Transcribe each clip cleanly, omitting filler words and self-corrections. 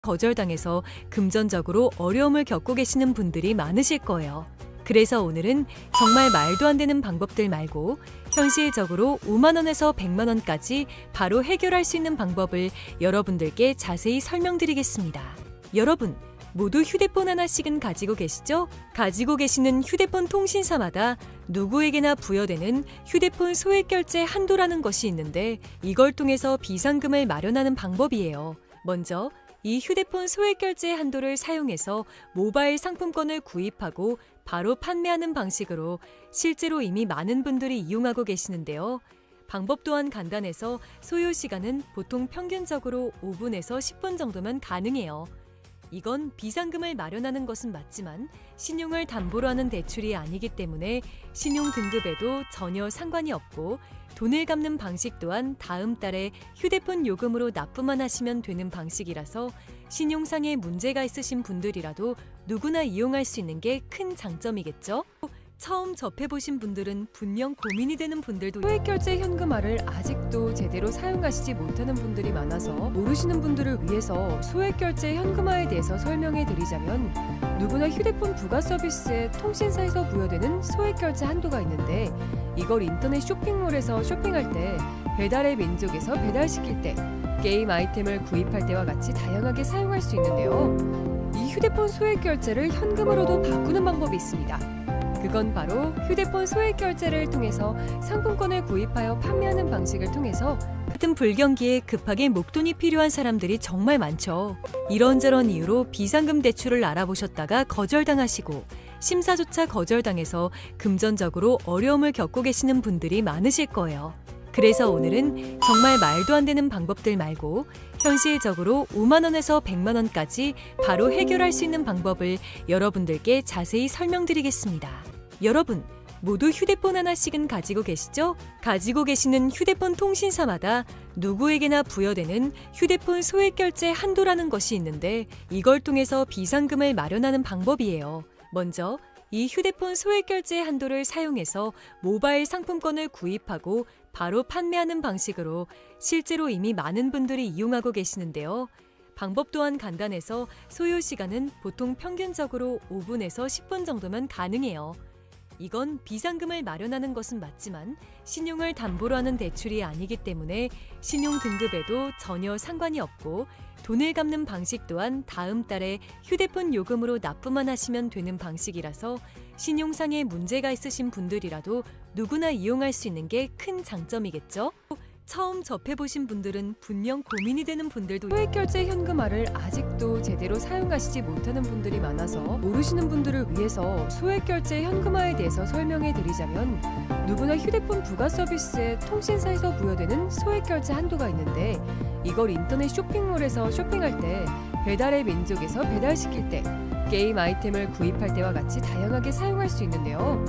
거절당해서 금전적으로 어려움을 겪고 계시는 분들이 많으실 거예요. 그래서 오늘은 정말 말도 안 되는 방법들 말고 현실적으로 5만 원에서 100만 원까지 바로 해결할 수 있는 방법을 여러분들께 자세히 설명드리겠습니다. 여러분, 모두 휴대폰 하나씩은 가지고 계시죠? 가지고 계시는 휴대폰 통신사마다 누구에게나 부여되는 휴대폰 소액결제 한도라는 것이 있는데 이걸 통해서 비상금을 마련하는 방법이에요. 먼저 이 휴대폰 소액결제 한도를 사용해서 모바일 상품권을 구입하고 바로 판매하는 방식으로 실제로 이미 많은 분들이 이용하고 계시는데요. 방법 또한 간단해서 소요 시간은 보통 평균적으로 5분에서 10분 정도면 가능해요. 이건 비상금을 마련하는 것은 맞지만 신용을 담보로 하는 대출이 아니기 때문에 신용 등급에도 전혀 상관이 없고 돈을 갚는 방식 또한 다음 달에 휴대폰 요금으로 납부만 하시면 되는 방식이라서 신용상의 문제가 있으신 분들이라도 누구나 이용할 수 있는 게 큰 장점이겠죠? 처음 접해보신 분들은 분명 고민이 되는 분들도 소액결제 현금화를 아직도 제대로 사용하시지 못하는 분들이 많아서 모르시는 분들을 위해서 소액결제 현금화에 대해서 설명해 드리자면 누구나 휴대폰 부가 서비스에 통신사에서 부여되는 소액결제 한도가 있는데 이걸 인터넷 쇼핑몰에서 쇼핑할 때 배달의 민족에서 배달시킬 때 게임 아이템을 구입할 때와 같이 다양하게 사용할 수 있는데요. 이 휴대폰 소액결제를 현금으로도 바꾸는 방법이 있습니다. 그건 바로 휴대폰 소액결제를 통해서 상품권을 구입하여 판매하는 방식을 통해서 같은 불경기에 급하게 목돈이 필요한 사람들이 정말 많죠. 이런저런 이유로 비상금 대출을 알아보셨다가 거절당하시고 심사조차 거절당해서 금전적으로 어려움을 겪고 계시는 분들이 많으실 거예요. 그래서 오늘은 정말 말도 안 되는 방법들 말고 현실적으로 5만 원에서 100만 원까지 바로 해결할 수 있는 방법을 여러분들께 자세히 설명드리겠습니다. 여러분, 모두 휴대폰 하나씩은 가지고 계시죠? 가지고 계시는 휴대폰 통신사마다 누구에게나 부여되는 휴대폰 소액결제 한도라는 것이 있는데 이걸 통해서 비상금을 마련하는 방법이에요. 먼저 이 휴대폰 소액결제 한도를 사용해서 모바일 상품권을 구입하고 바로 판매하는 방식으로 실제로 이미 많은 분들이 이용하고 계시는데요. 방법 또한 간단해서 소요 시간은 보통 평균적으로 5분에서 10분 정도면 가능해요. 이건 비상금을 마련하는 것은 맞지만 신용을 담보로 하는 대출이 아니기 때문에 신용 등급에도 전혀 상관이 없고 돈을 갚는 방식 또한 다음 달에 휴대폰 요금으로 납부만 하시면 되는 방식이라서 신용상의 문제가 있으신 분들이라도 누구나 이용할 수 있는 게 큰 장점이겠죠? 처음 접해보신 분들은 분명 고민이 되는 분들도 소액결제 현금화를 아직도 제대로 사용하시지 못하는 분들이 많아서 모르시는 분들을 위해서 소액결제 현금화에 대해서 설명해 드리자면 누구나 휴대폰 부가 서비스에 통신사에서 부여되는 소액결제 한도가 있는데 이걸 인터넷 쇼핑몰에서 쇼핑할 때 배달의 민족에서 배달시킬 때 게임 아이템을 구입할 때와 같이 다양하게 사용할 수 있는데요.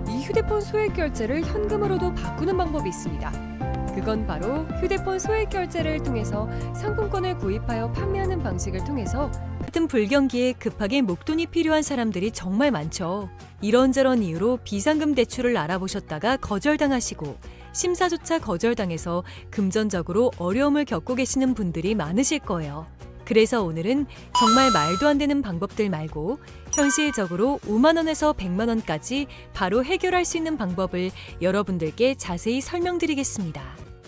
이 휴대폰 소액결제를 현금으로도 바꾸는 방법이 있습니다. 그건 바로 휴대폰 소액결제를 통해서 상품권을 구입하여 판매하는 방식을 통해서 같은 불경기에 급하게 목돈이 필요한 사람들이 정말 많죠. 이런저런 이유로 비상금 대출을 알아보셨다가 거절당하시고 심사조차 거절당해서 금전적으로 어려움을 겪고 계시는 분들이 많으실 거예요. 그래서 오늘은 정말 말도 안 되는 방법들 말고 현실적으로 5만 원에서 100만 원까지 바로 해결할 수 있는 방법을 여러분들께 자세히 설명드리겠습니다.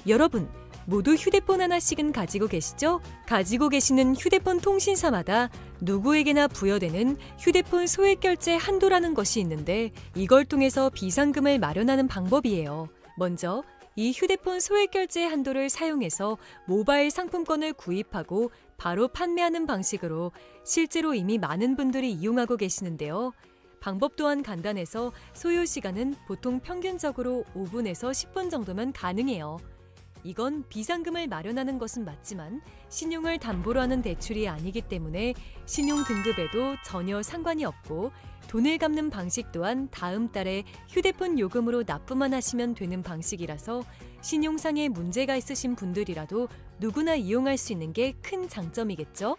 여러분, 모두 휴대폰 하나씩은 가지고 계시죠? 가지고 계시는 휴대폰 통신사마다 누구에게나 부여되는 휴대폰 소액결제 한도라는 것이 있는데 이걸 통해서 비상금을 마련하는 방법이에요. 먼저 이 휴대폰 소액결제 한도를 사용해서 모바일 상품권을 구입하고 바로 판매하는 방식으로 실제로 이미 많은 분들이 이용하고 계시는데요. 방법 또한 간단해서 소요 시간은 보통 평균적으로 5분에서 10분 정도면 가능해요. 이건 비상금을 마련하는 것은 맞지만 신용을 담보로 하는 대출이 아니기 때문에 신용 등급에도 전혀 상관이 없고 돈을 갚는 방식 또한 다음 달에 휴대폰 요금으로 납부만 하시면 되는 방식이라서 신용상의 문제가 있으신 분들이라도 누구나 이용할 수 있는 게 큰 장점이겠죠?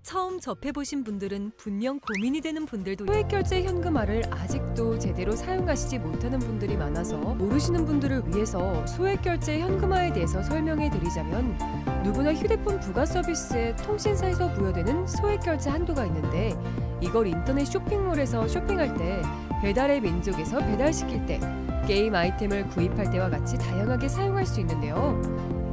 처음 접해보신 분들은 분명 고민이 되는 분들도 소액결제 현금화를 아직도 제대로 사용하시지 못하는 분들이 많아서 모르시는 분들을 위해서 소액결제 현금화에 대해서 설명해 드리자면, 누구나 휴대폰 부가 서비스에 통신사에서 부여되는 소액결제 한도가 있는데, 이걸 인터넷 쇼핑몰에서 쇼핑할 때, 배달의 민족에서 배달시킬 때, 게임 아이템을 구입할 때와 같이 다양하게 사용할 수 있는데요.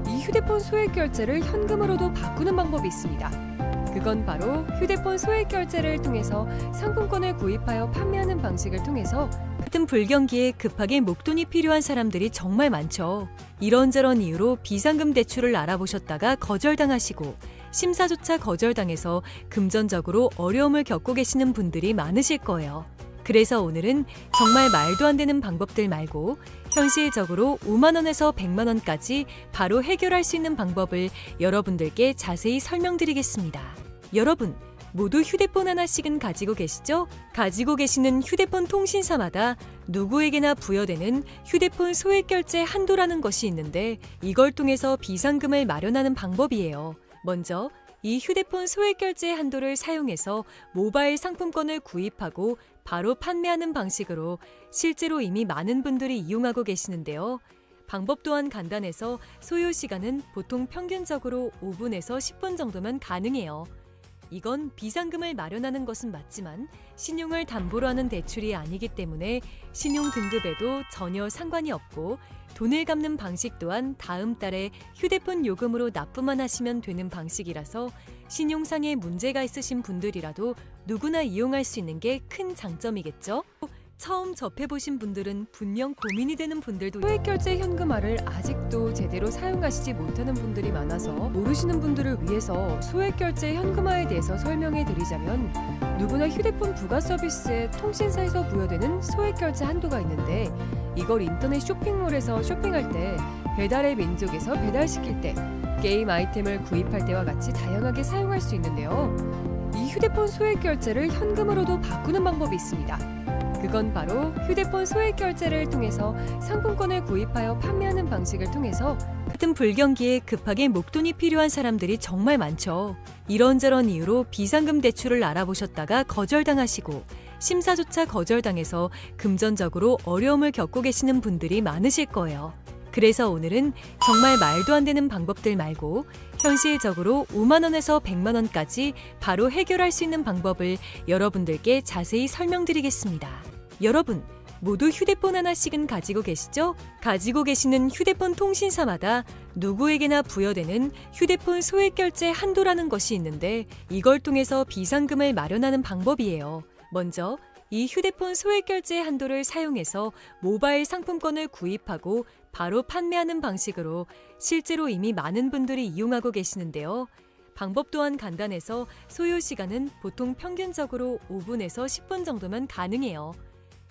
이 휴대폰 소액결제를 현금으로도 바꾸는 방법이 있습니다. 그건 바로 휴대폰 소액결제를 통해서 상품권을 구입하여 판매하는 방식을 통해서 같은 불경기에 급하게 목돈이 필요한 사람들이 정말 많죠. 이런저런 이유로 비상금 대출을 알아보셨다가 거절당하시고 심사조차 거절당해서 금전적으로 어려움을 겪고 계시는 분들이 많으실 거예요. 그래서 오늘은 정말 말도 안 되는 방법들 말고 현실적으로 5만 원에서 100만 원까지 바로 해결할 수 있는 방법을 여러분들께 자세히 설명드리겠습니다. 여러분, 모두 휴대폰 하나씩은 가지고 계시죠? 가지고 계시는 휴대폰 통신사마다 누구에게나 부여되는 휴대폰 소액결제 한도라는 것이 있는데, 이걸 통해서 비상금을 마련하는 방법이에요. 먼저 이 휴대폰 소액결제 한도를 사용해서 모바일 상품권을 구입하고 바로 판매하는 방식으로 실제로 이미 많은 분들이 이용하고 계시는데요. 방법 또한 간단해서 소요 시간은 보통 평균적으로 5분에서 10분 정도면 가능해요. 이건 비상금을 마련하는 것은 맞지만 신용을 담보로 하는 대출이 아니기 때문에 신용 등급에도 전혀 상관이 없고, 돈을 갚는 방식 또한 다음 달에 휴대폰 요금으로 납부만 하시면 되는 방식이라서 신용상에 문제가 있으신 분들이라도 누구나 이용할 수 있는 게 큰 장점이겠죠? 처음 접해보신 분들은 분명 고민이 되는 분들도 소액결제 현금화를 아직도 제대로 사용하시지 못하는 분들이 많아서 모르시는 분들을 위해서 소액결제 현금화에 대해서 설명해 드리자면, 누구나 휴대폰 부가 서비스에 통신사에서 부여되는 소액결제 한도가 있는데, 이걸 인터넷 쇼핑몰에서 쇼핑할 때, 배달의 민족에서 배달시킬 때, 게임 아이템을 구입할 때와 같이 다양하게 사용할 수 있는데요. 이 휴대폰 소액결제를 현금으로도 바꾸는 방법이 있습니다. 그건 바로 휴대폰 소액결제를 통해서 상품권을 구입하여 판매하는 방식을 통해서 같은 불경기에 급하게 목돈이 필요한 사람들이 정말 많죠. 이런저런 이유로 비상금 대출을 알아보셨다가 거절당하시고 심사조차 거절당해서 금전적으로 어려움을 겪고 계시는 분들이 많으실 거예요. 그래서 오늘은 정말 말도 안 되는 방법들 말고 현실적으로 5만 원에서 100만 원까지 바로 해결할 수 있는 방법을 여러분들께 자세히 설명드리겠습니다. 여러분, 모두 휴대폰 하나씩은 가지고 계시죠? 가지고 계시는 휴대폰 통신사마다 누구에게나 부여되는 휴대폰 소액결제 한도라는 것이 있는데, 이걸 통해서 비상금을 마련하는 방법이에요. 먼저 이 휴대폰 소액결제 한도를 사용해서 모바일 상품권을 구입하고 바로 판매하는 방식으로 실제로 이미 많은 분들이 이용하고 계시는데요. 방법 또한 간단해서 소요 시간은 보통 평균적으로 5분에서 10분 정도면 가능해요.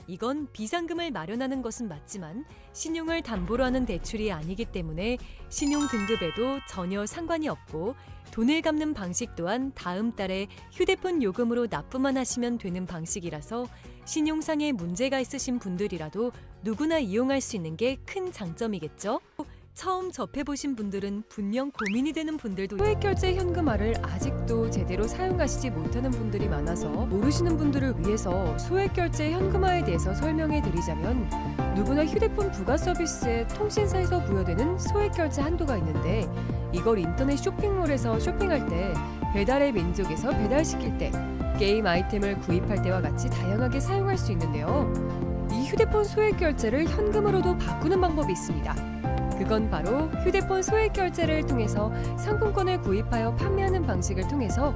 이건 비상금을 마련하는 것은 맞지만 신용을 담보로 하는 대출이 아니기 때문에 신용 등급에도 전혀 상관이 없고, 돈을 갚는 방식 또한 다음 달에 휴대폰 요금으로 납부만 하시면 되는 방식이라서 신용상에 문제가 있으신 분들이라도 누구나 이용할 수 있는 게 큰 장점이겠죠? 처음 접해보신 분들은 분명 고민이 되는 분들도 소액결제 현금화를 아직도 제대로 사용하시지 못하는 분들이 많아서 모르시는 분들을 위해서 소액결제 현금화에 대해서 설명해 드리자면, 누구나 휴대폰 부가 서비스에 통신사에서 부여되는 소액결제 한도가 있는데, 이걸 인터넷 쇼핑몰에서 쇼핑할 때, 배달의 민족에서 배달시킬 때, 게임 아이템을 구입할 때와 같이 다양하게 사용할 수 있는데요. 이 휴대폰 소액결제를 현금으로도 바꾸는 방법이 있습니다. 그건 바로 휴대폰 소액결제를 통해서 상품권을 구입하여 판매하는 방식을 통해서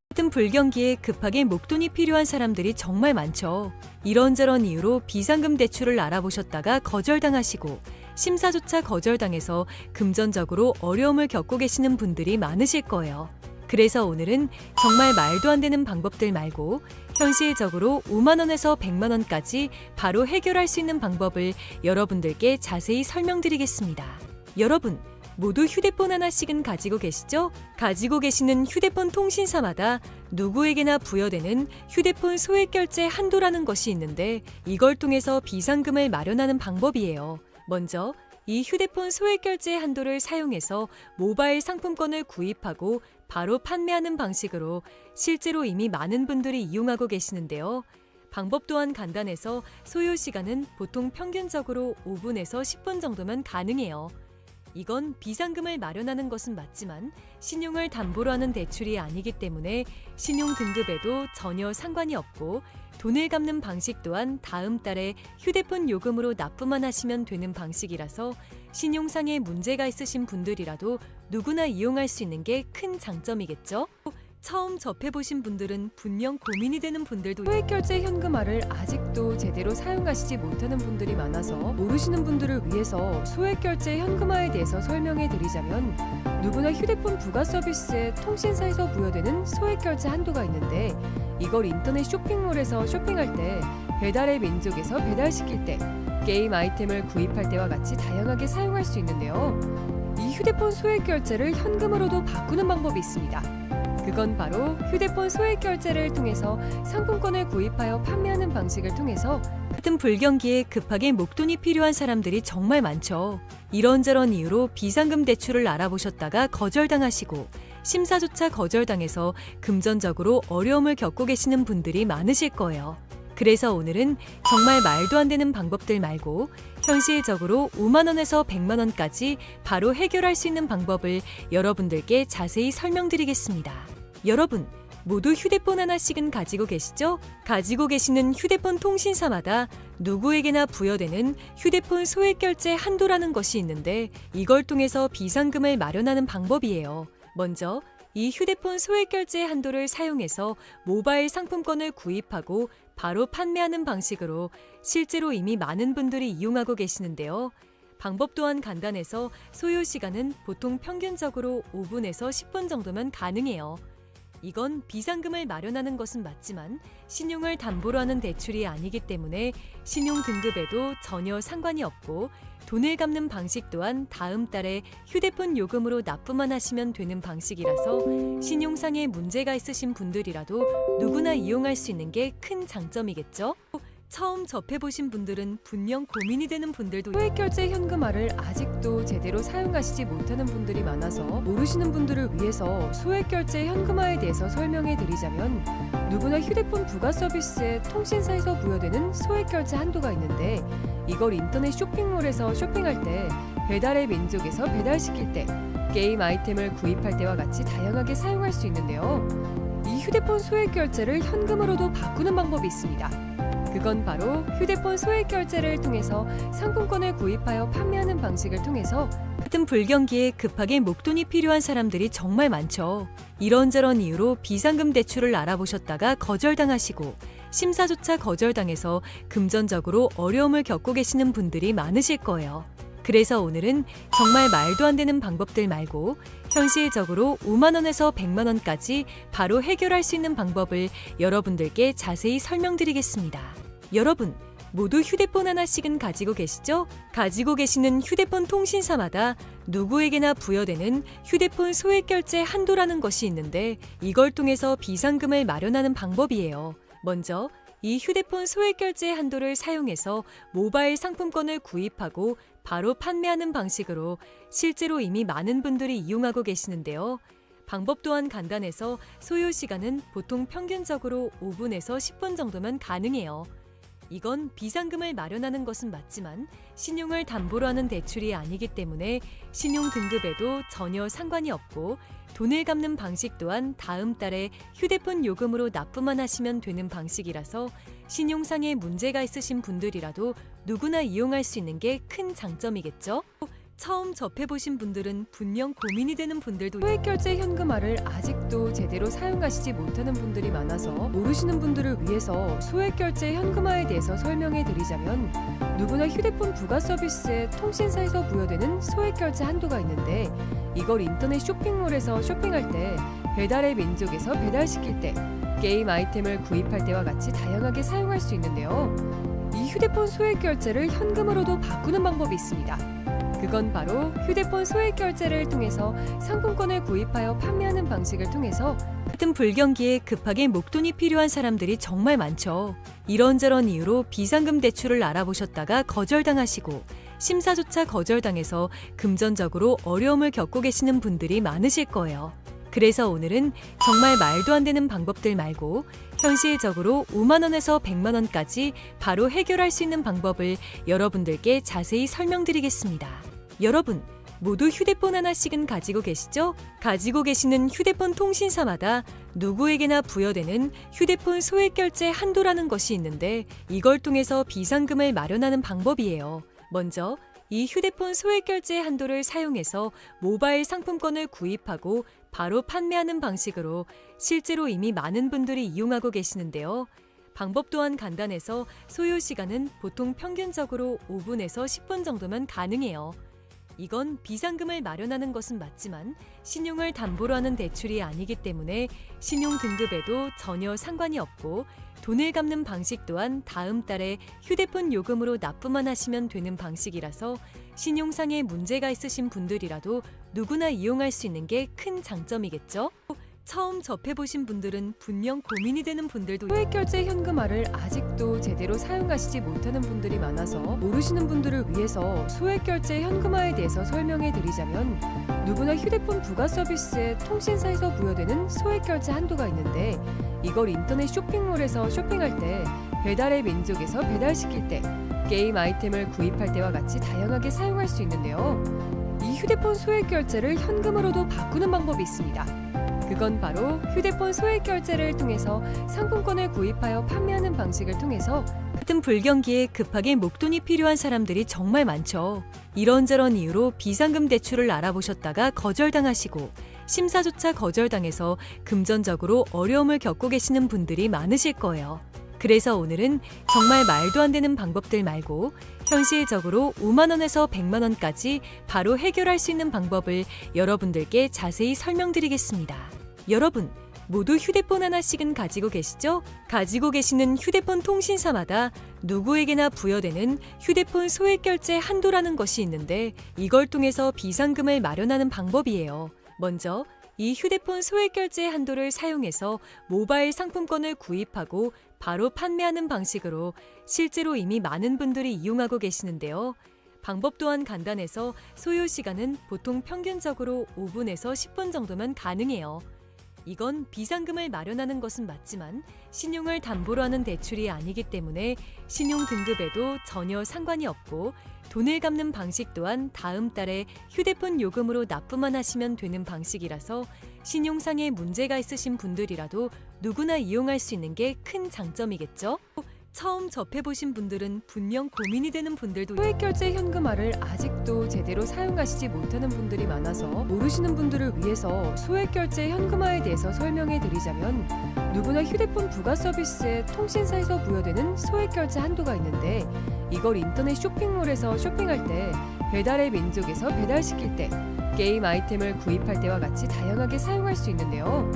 같은 불경기에 급하게 목돈이 필요한 사람들이 정말 많죠. 이런저런 이유로 비상금 대출을 알아보셨다가 거절당하시고 심사조차 거절당해서 금전적으로 어려움을 겪고 계시는 분들이 많으실 거예요. 그래서 오늘은 정말 말도 안 되는 방법들 말고 현실적으로 5만 원에서 100만 원까지 바로 해결할 수 있는 방법을 여러분들께 자세히 설명드리겠습니다. 여러분, 모두 휴대폰 하나씩은 가지고 계시죠? 가지고 계시는 휴대폰 통신사마다 누구에게나 부여되는 휴대폰 소액결제 한도라는 것이 있는데, 이걸 통해서 비상금을 마련하는 방법이에요. 먼저 이 휴대폰 소액결제 한도를 사용해서 모바일 상품권을 구입하고 바로 판매하는 방식으로 실제로 이미 많은 분들이 이용하고 계시는데요. 방법 또한 간단해서 소요 시간은 보통 평균적으로 5분에서 10분 정도면 가능해요. 이건 비상금을 마련하는 것은 맞지만 신용을 담보로 하는 대출이 아니기 때문에 신용 등급에도 전혀 상관이 없고 돈을 갚는 방식 또한 다음 달에 휴대폰 요금으로 납부만 하시면 되는 방식이라서 신용상의 문제가 있으신 분들이라도 누구나 이용할 수 있는 게 큰 장점이겠죠? 처음 접해보신 분들은 분명 고민이 되는 분들도 소액결제 현금화를 아직도 제대로 사용하시지 못하는 분들이 많아서 모르시는 분들을 위해서 소액결제 현금화에 대해서 설명해 드리자면 누구나 휴대폰 부가 서비스에 통신사에서 부여되는 소액결제 한도가 있는데 이걸 인터넷 쇼핑몰에서 쇼핑할 때 배달의 민족에서 배달시킬 때 게임 아이템을 구입할 때와 같이 다양하게 사용할 수 있는데요. 이 휴대폰 소액결제를 현금으로도 바꾸는 방법이 있습니다. 그건 바로 휴대폰 소액결제를 통해서 상품권을 구입하여 판매하는 방식을 통해서 같은 불경기에 급하게 목돈이 필요한 사람들이 정말 많죠. 이런저런 이유로 비상금 대출을 알아보셨다가 거절당하시고 심사조차 거절당해서 금전적으로 어려움을 겪고 계시는 분들이 많으실 거예요. 그래서 오늘은 정말 말도 안 되는 방법들 말고 현실적으로 5만 원에서 100만 원까지 바로 해결할 수 있는 방법을 여러분들께 자세히 설명드리겠습니다. 여러분, 모두 휴대폰 하나씩은 가지고 계시죠? 가지고 계시는 휴대폰 통신사마다 누구에게나 부여되는 휴대폰 소액결제 한도라는 것이 있는데 이걸 통해서 비상금을 마련하는 방법이에요. 먼저 이 휴대폰 소액결제 한도를 사용해서 모바일 상품권을 구입하고 바로 판매하는 방식으로 실제로 이미 많은 분들이 이용하고 계시는데요. 방법 또한 간단해서 소요 시간은 보통 평균적으로 5분에서 10분 정도면 가능해요. 이건 비상금을 마련하는 것은 맞지만 신용을 담보로 하는 대출이 아니기 때문에 신용 등급에도 전혀 상관이 없고 돈을 갚는 방식 또한 다음 달에 휴대폰 요금으로 납부만 하시면 되는 방식이라서 신용상의 문제가 있으신 분들이라도 누구나 이용할 수 있는 게 큰 장점이겠죠? 처음 접해보신 분들은 분명 고민이 되는 분들도 소액결제 현금화를 아직도 제대로 사용하시지 못하는 분들이 많아서 모르시는 분들을 위해서 소액결제 현금화에 대해서 설명해 드리자면 누구나 휴대폰 부가 서비스에 통신사에서 부여되는 소액결제 한도가 있는데 이걸 인터넷 쇼핑몰에서 쇼핑할 때 배달의 민족에서 배달시킬 때 게임 아이템을 구입할 때와 같이 다양하게 사용할 수 있는데요. 이 휴대폰 소액결제를 현금으로도 바꾸는 방법이 있습니다. 그건 바로 휴대폰 소액결제를 통해서 상품권을 구입하여 판매하는 방식을 통해서 같은 불경기에 급하게 목돈이 필요한 사람들이 정말 많죠. 이런저런 이유로 비상금 대출을 알아보셨다가 거절당하시고 심사조차 거절당해서 금전적으로 어려움을 겪고 계시는 분들이 많으실 거예요. 그래서 오늘은 정말 말도 안 되는 방법들 말고 현실적으로 5만 원에서 100만 원까지 바로 해결할 수 있는 방법을 여러분들께 자세히 설명드리겠습니다. 여러분, 모두 휴대폰 하나씩은 가지고 계시죠? 가지고 계시는 휴대폰 통신사마다 누구에게나 부여되는 휴대폰 소액결제 한도라는 것이 있는데 이걸 통해서 비상금을 마련하는 방법이에요. 먼저 이 휴대폰 소액결제 한도를 사용해서 모바일 상품권을 구입하고 바로 판매하는 방식으로 실제로 이미 많은 분들이 이용하고 계시는데요. 방법 또한 간단해서 소요 시간은 보통 평균적으로 5분에서 10분 정도면 가능해요. 이건 비상금을 마련하는 것은 맞지만 신용을 담보로 하는 대출이 아니기 때문에 신용 등급에도 전혀 상관이 없고 돈을 갚는 방식 또한 다음 달에 휴대폰 요금으로 납부만 하시면 되는 방식이라서 신용상의 문제가 있으신 분들이라도 누구나 이용할 수 있는 게 큰 장점이겠죠? 처음 접해보신 분들은 분명 고민이 되는 분들도 소액결제 현금화를 아직도 제대로 사용하시지 못하는 분들이 많아서 모르시는 분들을 위해서 소액결제 현금화에 대해서 설명해 드리자면 누구나 휴대폰 부가 서비스에 통신사에서 부여되는 소액결제 한도가 있는데 이걸 인터넷 쇼핑몰에서 쇼핑할 때 배달의 민족에서 배달시킬 때 게임 아이템을 구입할 때와 같이 다양하게 사용할 수 있는데요. 이 휴대폰 소액결제를 현금으로도 바꾸는 방법이 있습니다. 그건 바로 휴대폰 소액결제를 통해서 상품권을 구입하여 판매하는 방식을 통해서 같은 불경기에 급하게 목돈이 필요한 사람들이 정말 많죠. 이런저런 이유로 비상금 대출을 알아보셨다가 거절당하시고 심사조차 거절당해서 금전적으로 어려움을 겪고 계시는 분들이 많으실 거예요. 그래서 오늘은 정말 말도 안 되는 방법들 말고 현실적으로 5만 원에서 100만 원까지 바로 해결할 수 있는 방법을 여러분들께 자세히 설명드리겠습니다. 여러분, 모두 휴대폰 하나씩은 가지고 계시죠? 가지고 계시는 휴대폰 통신사마다 누구에게나 부여되는 휴대폰 소액 결제 한도라는 것이 있는데 이걸 통해서 비상금을 마련하는 방법이에요. 먼저 이 휴대폰 소액 결제 한도를 사용해서 모바일 상품권을 구입하고 바로 판매하는 방식으로 실제로 이미 많은 분들이 이용하고 계시는데요. 방법 또한 간단해서 소요 시간은 보통 평균적으로 5분에서 10분 정도면 가능해요. 이건 비상금을 마련하는 것은 맞지만 신용을 담보로 하는 대출이 아니기 때문에 신용 등급에도 전혀 상관이 없고 돈을 갚는 방식 또한 다음 달에 휴대폰 요금으로 납부만 하시면 되는 방식이라서 신용상에 문제가 있으신 분들이라도 누구나 이용할 수 있는 게 큰 장점이겠죠? 처음 접해보신 분들은 분명 고민이 되는 분들도 소액결제 현금화를 아직도 제대로 사용하시지 못하는 분들이 많아서 모르시는 분들을 위해서 소액결제 현금화에 대해서 설명해 드리자면 누구나 휴대폰 부가 서비스에 통신사에서 부여되는 소액결제 한도가 있는데 이걸 인터넷 쇼핑몰에서 쇼핑할 때 배달의 민족에서 배달시킬 때 게임 아이템을 구입할 때와 같이 다양하게 사용할 수 있는데요. 이 휴대폰 소액결제를 현금으로도 바꾸는 방법이 있습니다. 그건 바로 휴대폰 소액 결제를 통해서 상품권을 구입하여 판매하는 방식을 통해서 같은 불경기에 급하게 목돈이 필요한 사람들이 정말 많죠. 이런저런 이유로 비상금 대출을 알아보셨다가 거절당하시고 심사조차 거절당해서 금전적으로 어려움을 겪고 계시는 분들이 많으실 거예요. 그래서 오늘은 정말 말도 안 되는 방법들 말고 현실적으로 5만 원에서 100만 원까지 바로 해결할 수 있는 방법을 여러분들께 자세히 설명드리겠습니다. 여러분, 모두 휴대폰 하나씩은 가지고 계시죠? 가지고 계시는 휴대폰 통신사마다 누구에게나 부여되는 휴대폰 소액 결제 한도라는 것이 있는데 이걸 통해서 비상금을 마련하는 방법이에요. 먼저 이 휴대폰 소액 결제 한도를 사용해서 모바일 상품권을 구입하고 바로 판매하는 방식으로 실제로 이미 많은 분들이 이용하고 계시는데요. 방법 또한 간단해서 소요 시간은 보통 평균적으로 5분에서 10분 정도면 가능해요. 이건 비상금을 마련하는 것은 맞지만 신용을 담보로 하는 대출이 아니기 때문에 신용 등급에도 전혀 상관이 없고 돈을 갚는 방식 또한 다음 달에 휴대폰 요금으로 납부만 하시면 되는 방식이라서 신용상에 문제가 있으신 분들이라도 누구나 이용할 수 있는 게 큰 장점이겠죠? 처음 접해보신 분들은 분명 고민이 되는 분들도 소액결제 현금화를 아직도 제대로 사용하시지 못하는 분들이 많아서 모르시는 분들을 위해서 소액결제 현금화에 대해서 설명해 드리자면 누구나 휴대폰 부가 서비스에 통신사에서 부여되는 소액결제 한도가 있는데 이걸 인터넷 쇼핑몰에서 쇼핑할 때 배달의 민족에서 배달시킬 때 게임 아이템을 구입할 때와 같이 다양하게 사용할 수 있는데요.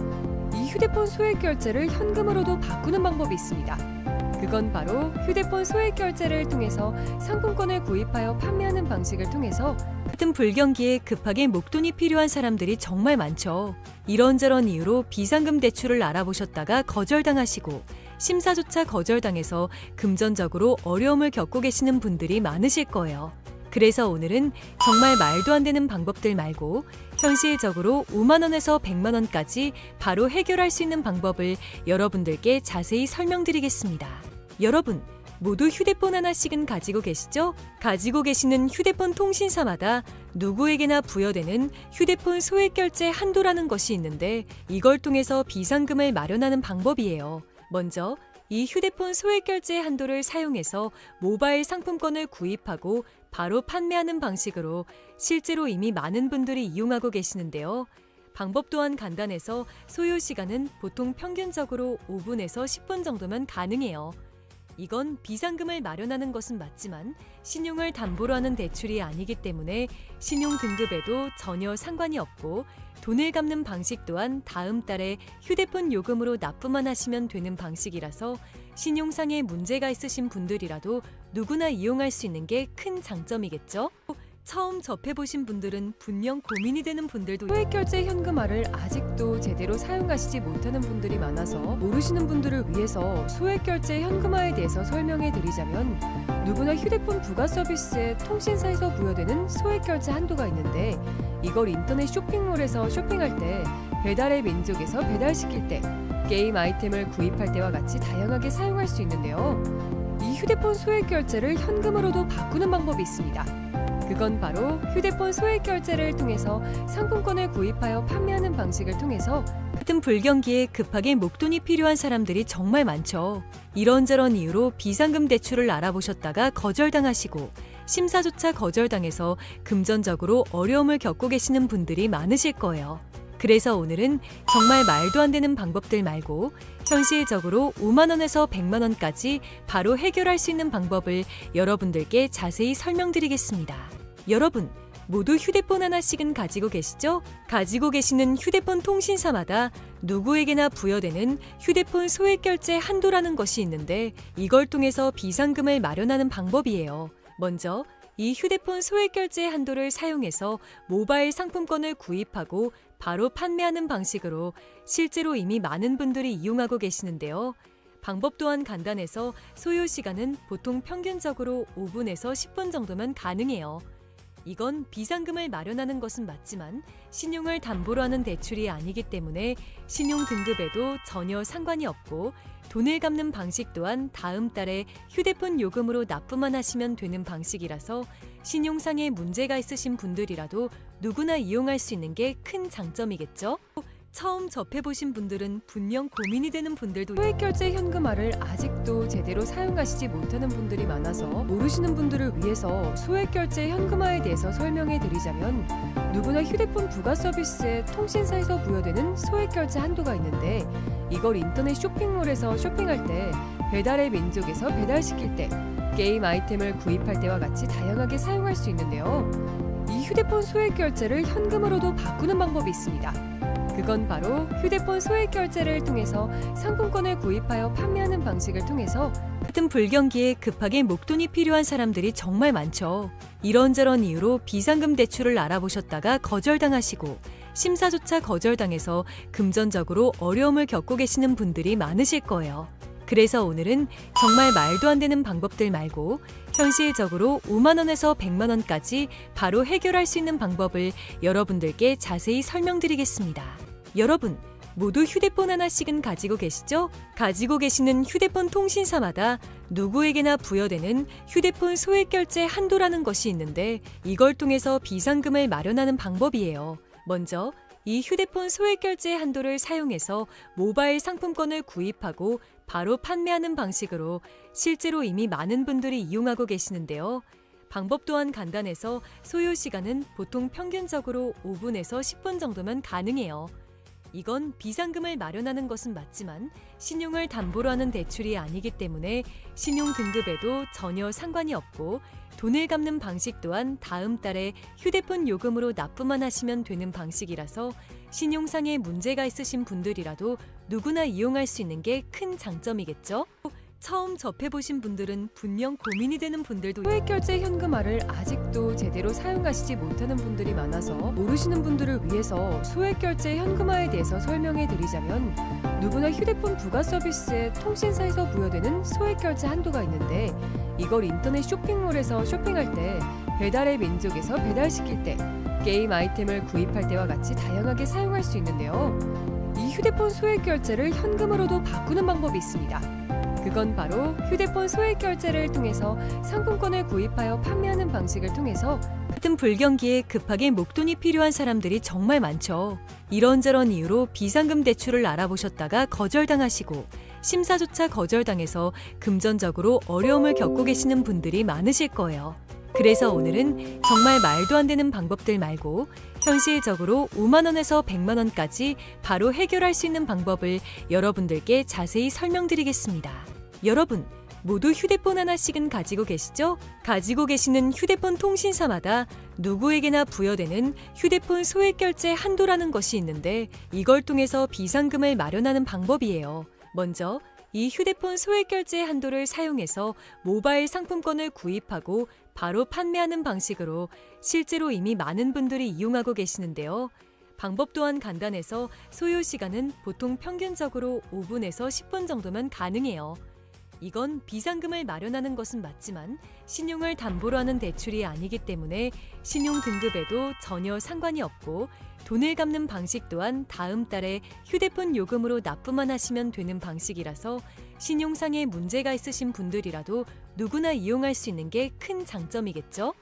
이 휴대폰 소액결제를 현금으로도 바꾸는 방법이 있습니다. 그건 바로 휴대폰 소액 결제를 통해서 상품권을 구입하여 판매하는 방식을 통해서 같은 불경기에 급하게 목돈이 필요한 사람들이 정말 많죠. 이런저런 이유로 비상금 대출을 알아보셨다가 거절당하시고 심사조차 거절당해서 금전적으로 어려움을 겪고 계시는 분들이 많으실 거예요. 그래서 오늘은 정말 말도 안 되는 방법들 말고 현실적으로 5만 원에서 100만 원까지 바로 해결할 수 있는 방법을 여러분들께 자세히 설명드리겠습니다. 여러분, 모두 휴대폰 하나씩은 가지고 계시죠? 가지고 계시는 휴대폰 통신사마다 누구에게나 부여되는 휴대폰 소액 결제 한도라는 것이 있는데 이걸 통해서 비상금을 마련하는 방법이에요. 먼저 이 휴대폰 소액 결제 한도를 사용해서 모바일 상품권을 구입하고 바로 판매하는 방식으로 실제로 이미 많은 분들이 이용하고 계시는데요. 방법 또한 간단해서 소요 시간은 보통 평균적으로 5분에서 10분 정도면 가능해요. 이건 비상금을 마련하는 것은 맞지만 신용을 담보로 하는 대출이 아니기 때문에 신용 등급에도 전혀 상관이 없고 돈을 갚는 방식 또한 다음 달에 휴대폰 요금으로 납부만 하시면 되는 방식이라서 신용상에 문제가 있으신 분들이라도 누구나 이용할 수 있는 게 큰 장점이겠죠? 처음 접해보신 분들은 분명 고민이 되는 분들도 소액결제 현금화를 아직도 제대로 사용하시지 못하는 분들이 많아서 모르시는 분들을 위해서 소액결제 현금화에 대해서 설명해 드리자면 누구나 휴대폰 부가 서비스에 통신사에서 부여되는 소액결제 한도가 있는데 이걸 인터넷 쇼핑몰에서 쇼핑할 때 배달의 민족에서 배달시킬 때, 게임 아이템을 구입할 때와 같이 다양하게 사용할 수 있는데요. 이 휴대폰 소액 결제를 현금으로도 바꾸는 방법이 있습니다. 그건 바로 휴대폰 소액 결제를 통해서 상품권을 구입하여 판매하는 방식을 통해서 같은 불경기에 급하게 목돈이 필요한 사람들이 정말 많죠. 이런저런 이유로 비상금 대출을 알아보셨다가 거절당하시고 심사조차 거절당해서 금전적으로 어려움을 겪고 계시는 분들이 많으실 거예요. 그래서 오늘은 정말 말도 안 되는 방법들 말고 현실적으로 5만 원에서 100만 원까지 바로 해결할 수 있는 방법을 여러분들께 자세히 설명드리겠습니다. 여러분, 모두 휴대폰 하나씩은 가지고 계시죠? 가지고 계시는 휴대폰 통신사마다 누구에게나 부여되는 휴대폰 소액 결제 한도라는 것이 있는데 이걸 통해서 비상금을 마련하는 방법이에요. 먼저 이 휴대폰 소액 결제 한도를 사용해서 모바일 상품권을 구입하고 바로 판매하는 방식으로 실제로 이미 많은 분들이 이용하고 계시는데요. 방법 또한 간단해서 소요 시간은 보통 평균적으로 5분에서 10분 정도면 가능해요. 이건 비상금을 마련하는 것은 맞지만 신용을 담보로 하는 대출이 아니기 때문에 신용 등급에도 전혀 상관이 없고 돈을 갚는 방식 또한 다음 달에 휴대폰 요금으로 납부만 하시면 되는 방식이라서 신용상의 문제가 있으신 분들이라도 누구나 이용할 수 있는 게 큰 장점이겠죠? 처음 접해보신 분들은 분명 고민이 되는 분들도 소액 결제 현금화를 아직도 제대로 사용하시지 못하는 분들이 많아서 모르시는 분들을 위해서 소액 결제 현금화에 대해서 설명해 드리자면 누구나 휴대폰 부가 서비스에 통신사에서 부여되는 소액 결제 한도가 있는데 이걸 인터넷 쇼핑몰에서 쇼핑할 때, 배달의 민족에서 배달시킬 때, 게임 아이템을 구입할 때와 같이 다양하게 사용할 수 있는데요. 이 휴대폰 소액 결제를 현금으로도 바꾸는 방법이 있습니다. 그건 바로 휴대폰 소액 결제를 통해서 상품권을 구입하여 판매하는 방식을 통해서 같은 불경기에 급하게 목돈이 필요한 사람들이 정말 많죠. 이런저런 이유로 비상금 대출을 알아보셨다가 거절당하시고 심사조차 거절당해서 금전적으로 어려움을 겪고 계시는 분들이 많으실 거예요. 그래서 오늘은 정말 말도 안 되는 방법들 말고 현실적으로 5만 원에서 100만 원까지 바로 해결할 수 있는 방법을 여러분들께 자세히 설명드리겠습니다. 여러분, 모두 휴대폰 하나씩은 가지고 계시죠? 가지고 계시는 휴대폰 통신사마다 누구에게나 부여되는 휴대폰 소액 결제 한도라는 것이 있는데 이걸 통해서 비상금을 마련하는 방법이에요. 먼저 이 휴대폰 소액 결제 한도를 사용해서 모바일 상품권을 구입하고 바로 판매하는 방식으로 실제로 이미 많은 분들이 이용하고 계시는데요. 방법 또한 간단해서 소요 시간은 보통 평균적으로 5분에서 10분 정도면 가능해요. 이건 비상금을 마련하는 것은 맞지만 신용을 담보로 하는 대출이 아니기 때문에 신용 등급에도 전혀 상관이 없고 돈을 갚는 방식 또한 다음 달에 휴대폰 요금으로 납부만 하시면 되는 방식이라서 신용상의 문제가 있으신 분들이라도 누구나 이용할 수 있는 게 큰 장점이겠죠? 처음 접해보신 분들은 분명 고민이 되는 분들도 소액 결제 현금화를 아직도 제대로 사용하시지 못하는 분들이 많아서 모르시는 분들을 위해서 소액 결제 현금화에 대해서 설명해 드리자면 누구나 휴대폰 부가 서비스에 통신사에서 부여되는 소액 결제 한도가 있는데 이걸 인터넷 쇼핑몰에서 쇼핑할 때, 배달의 민족에서 배달시킬 때, 게임 아이템을 구입할 때와 같이 다양하게 사용할 수 있는데요. 이 휴대폰 소액 결제를 현금으로도 바꾸는 방법이 있습니다. 그건 바로 휴대폰 소액 결제를 통해서 상품권을 구입하여 판매하는 방식을 통해서 같은 불경기에 급하게 목돈이 필요한 사람들이 정말 많죠. 이런저런 이유로 비상금 대출을 알아보셨다가 거절당하시고 심사조차 거절당해서 금전적으로 어려움을 겪고 계시는 분들이 많으실 거예요. 그래서 오늘은 정말 말도 안 되는 방법들 말고 현실적으로 5만 원에서 100만 원까지 바로 해결할 수 있는 방법을 여러분들께 자세히 설명드리겠습니다. 여러분, 모두 휴대폰 하나씩은 가지고 계시죠? 가지고 계시는 휴대폰 통신사마다 누구에게나 부여되는 휴대폰 소액 결제 한도라는 것이 있는데 이걸 통해서 비상금을 마련하는 방법이에요. 먼저 이 휴대폰 소액 결제 한도를 사용해서 모바일 상품권을 구입하고 바로 판매하는 방식으로 실제로 이미 많은 분들이 이용하고 계시는데요. 방법 또한 간단해서 소요 시간은 보통 평균적으로 5분에서 10분 정도면 가능해요. 이건 비상금을 마련하는 것은 맞지만 신용을 담보로 하는 대출이 아니기 때문에 신용 등급에도 전혀 상관이 없고 돈을 갚는 방식 또한 다음 달에 휴대폰 요금으로 납부만 하시면 되는 방식이라서 신용상의 문제가 있으신 분들이라도 누구나 이용할 수 있는 게 큰 장점이겠죠?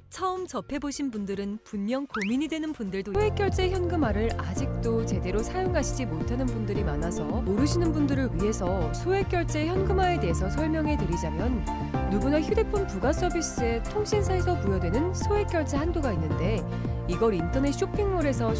처음 접해보신 분들은 분명 고민이 되는 분들도 소액결제 현금화를 아직도 제대로 사용하시지 못하는 분들이 많아서 모르시는 분들을 위해서 소액결제 현금화에 대해서 설명해 드리자면 누구나 휴대폰 부가 서비스에 통신사에서 부여되는 소액결제 한도가 있는데 이걸 인터넷 쇼핑몰에서